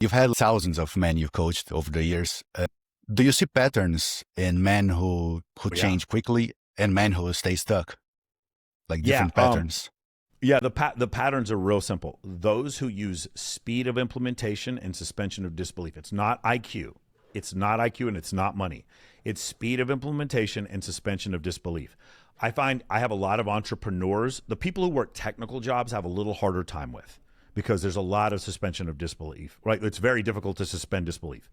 You've had thousands of men you've coached over the years. Do you see patterns in men who Yeah. change quickly and men who stay stuck? Like Yeah. different patterns? Yeah, the patterns are real simple. Those who use speed of implementation and suspension of disbelief. It's not IQ. It's not IQ and it's not money. It's speed of implementation and suspension of disbelief. I find I have a lot of entrepreneurs. The people who work technical jobs have a little harder time with because there's a lot of suspension of disbelief, right? It's very difficult to suspend disbelief.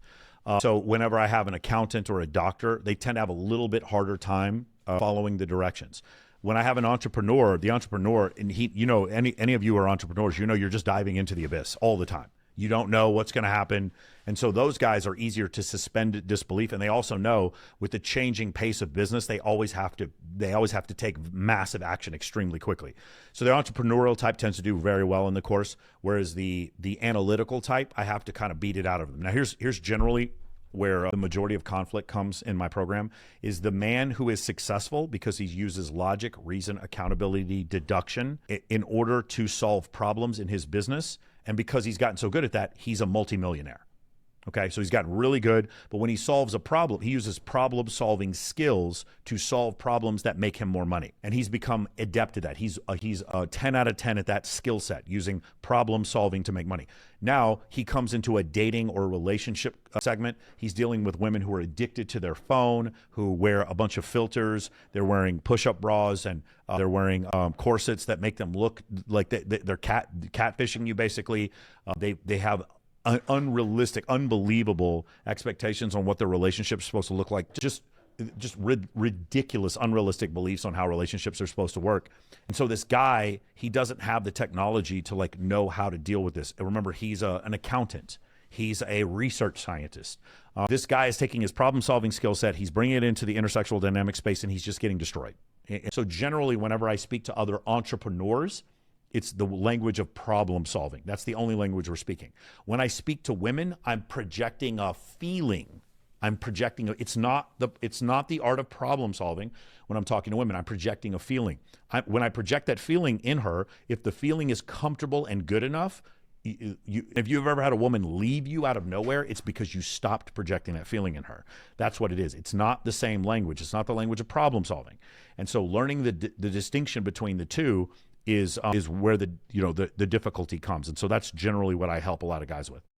So whenever I have an accountant or a doctor, they tend to have a little bit harder time following the directions. When I have an entrepreneur, the entrepreneur, and he, you know, any of you are entrepreneurs, you know, you're just diving into the abyss all the time. You don't know what's going to happen. And so those guys are easier to suspend disbelief. And they also know with the changing pace of business, they always have to take massive action extremely quickly. So the entrepreneurial type tends to do very well in the course, whereas the analytical type, I have to kind of beat it out of them. Now here's generally where the majority of conflict comes in my program is the man who is successful because he uses logic, reason, accountability, deduction in order to solve problems in his business. And because he's gotten so good at that, he's a multimillionaire. Okay, so he's gotten really good, but when he solves a problem, he uses problem-solving skills to solve problems that make him more money, and he's become adept at that. He's a 10 out of 10 at that skill set, using problem-solving to make money. Now he comes into a dating or relationship segment. He's dealing with women who are addicted to their phone, who wear a bunch of filters. They're wearing push-up bras and they're wearing corsets that make them look like they're catfishing you. Basically, they have unrealistic, unbelievable expectations on what their relationship is supposed to look like. Just ridiculous, unrealistic beliefs on how relationships are supposed to work. And so this guy, he doesn't have the technology to like know how to deal with this. And remember, he's an accountant. He's a research scientist. This guy is taking his problem-solving skill set, he's bringing it into the intersexual dynamic space, and he's just getting destroyed. And so generally, whenever I speak to other entrepreneurs, it's the language of problem solving. That's the only language we're speaking. When I speak to women, I'm projecting a feeling. It's not the art of problem solving. When I'm talking to women, I'm projecting a feeling. When I project that feeling in her, if the feeling is comfortable and good enough, if you've ever had a woman leave you out of nowhere, it's because you stopped projecting that feeling in her. That's what it is. It's not the same language. It's not the language of problem solving. And so learning the distinction between the two is where the difficulty comes. And so that's generally what I help a lot of guys with.